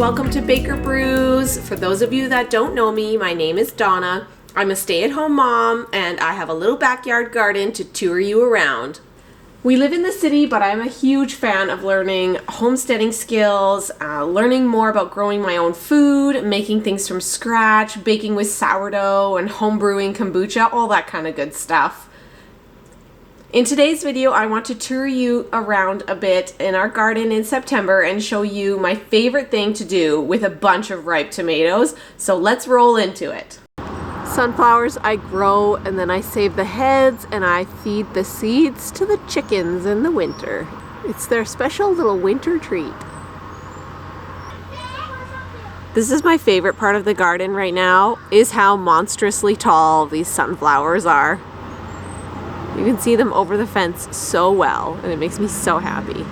welcome to Baker Brews. For those of you that don't know me, my name is Donna. I'm a stay-at-home mom and I have a little backyard garden to tour you around. We live in the city, but I'm a huge fan of learning homesteading skills, learning more about growing my own food, making things from scratch, baking with sourdough and home brewing kombucha, all that kind of good stuff. In today's video, I want to tour you around a bit in our garden in September and show you my favorite thing to do with a bunch of ripe tomatoes. So let's roll into it. Sunflowers I grow and then I save the heads and I feed the seeds to the chickens in the winter. It's their special little winter treat. This is my favorite part of the garden right now, is how monstrously tall these sunflowers are. You can see them over the fence so well, and it makes me so happy.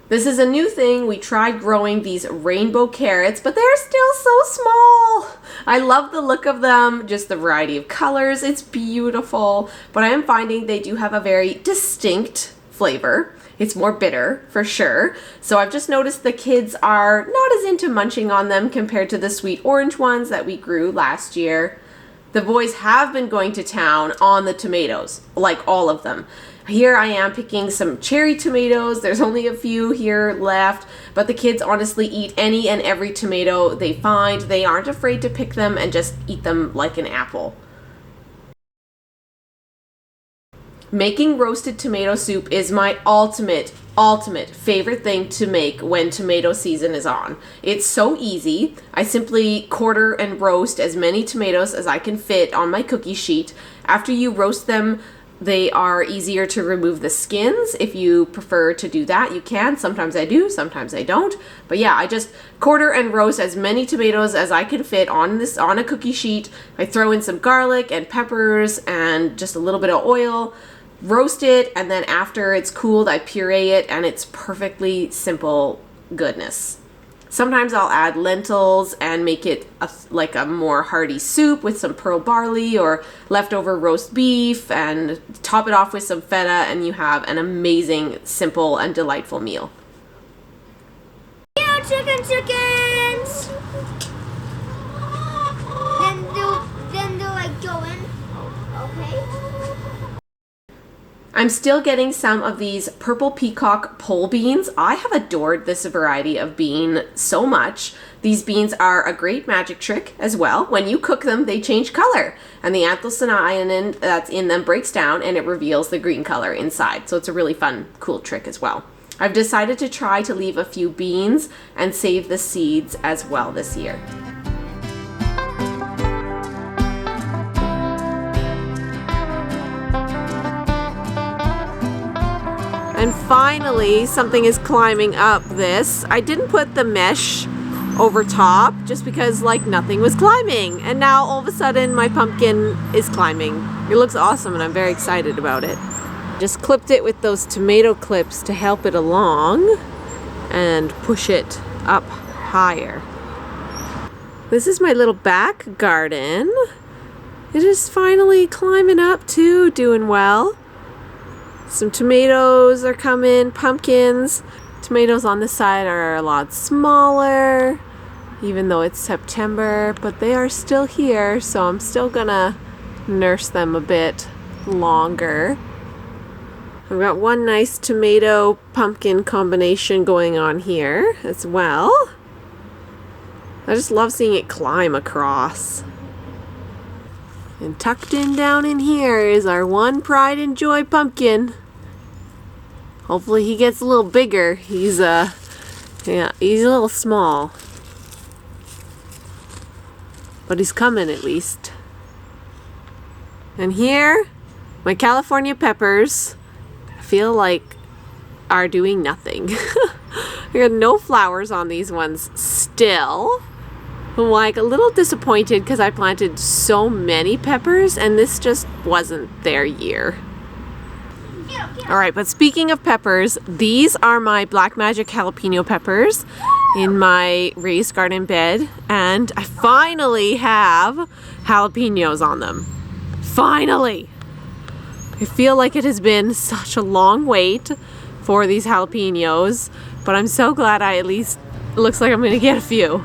This is a new thing. We tried growing these rainbow carrots, but they're still so small. I love the look of them, just the variety of colors. It's beautiful, but I am finding they do have a very distinct flavor. It's more bitter, for sure. So I've just noticed the kids are not as into munching on them compared to the sweet orange ones that we grew last year. The boys have been going to town on the tomatoes, like all of them. Here I am picking some cherry tomatoes. There's only a few here left, but the kids honestly eat any and every tomato they find. They aren't afraid to pick them and just eat them like an apple. Making roasted tomato soup is my ultimate favorite thing to make when tomato season is on. It's so easy. I simply quarter and roast as many tomatoes as I can fit on my cookie sheet. After you roast them, they are easier to remove the skins. If you prefer to do that, you can. Sometimes I do, sometimes I don't. But yeah, I just quarter and roast as many tomatoes as I can fit on a cookie sheet. I throw in some garlic and peppers and just a little bit of oil. Roast it, and then after it's cooled, I puree it, and it's perfectly simple goodness. Sometimes I'll add lentils and make it like a more hearty soup with some pearl barley or leftover roast beef, and top it off with some feta, and you have an amazing, simple, and delightful meal. Yeah, chickens! Then do I go in? Okay. I'm still getting some of these purple peacock pole beans. I have adored this variety of bean so much. These beans are a great magic trick as well. When you cook them, they change color, and the anthocyanin that's in them breaks down and it reveals the green color inside. So it's a really fun, cool trick as well. I've decided to try to leave a few beans and save the seeds as well this year. And finally, something is climbing up this. I didn't put the mesh over top just because like nothing was climbing. And now all of a sudden my pumpkin is climbing. It looks awesome and I'm very excited about it. Just clipped it with those tomato clips to help it along and push it up higher. This is my little back garden. It is finally climbing up too, doing well. Some tomatoes are coming, pumpkins. Tomatoes on this side are a lot smaller, even though it's September, but they are still here, so I'm still gonna nurse them a bit longer. I've got one nice tomato pumpkin combination going on here as well. I just love seeing it climb across. And tucked in down in here is our one pride and joy pumpkin. Hopefully he gets a little bigger. He's a little small. But he's coming at least. And here, my California peppers, I feel like are doing nothing. I got no flowers on these ones still. I'm like a little disappointed because I planted so many peppers and this just wasn't their year. All right, but speaking of peppers, these are my Black Magic jalapeno peppers in my raised garden bed, and I finally have jalapenos on them. Finally! I feel like it has been such a long wait for these jalapenos, but I'm so glad I at least It looks like I'm gonna get a few.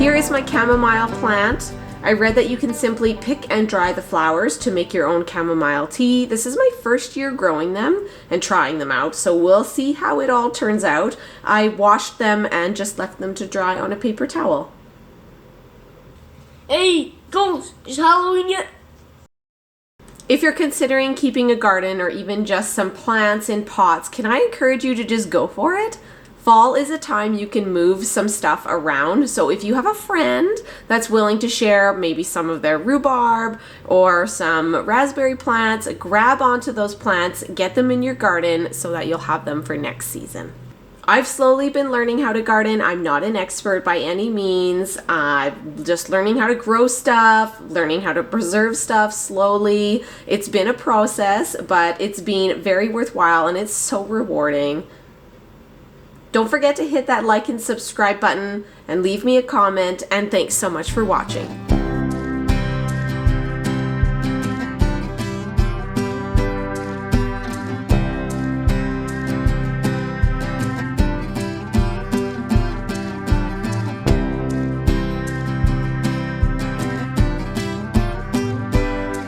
Here is my chamomile plant. I read that you can simply pick and dry the flowers to make your own chamomile tea. This is my first year growing them and trying them out, so we'll see how it all turns out. I washed them and just left them to dry on a paper towel. Hey, girls, is Halloween yet? If you're considering keeping a garden or even just some plants in pots, can I encourage you to just go for it? Fall is a time you can move some stuff around, so if you have a friend that's willing to share maybe some of their rhubarb or some raspberry plants, grab onto those plants, get them in your garden so that you'll have them for next season. I've slowly been learning how to garden. I'm not an expert by any means. I'm just learning how to grow stuff, learning how to preserve stuff slowly. It's been a process, but it's been very worthwhile and it's so rewarding. Don't forget to hit that like and subscribe button and leave me a comment, and thanks so much for watching.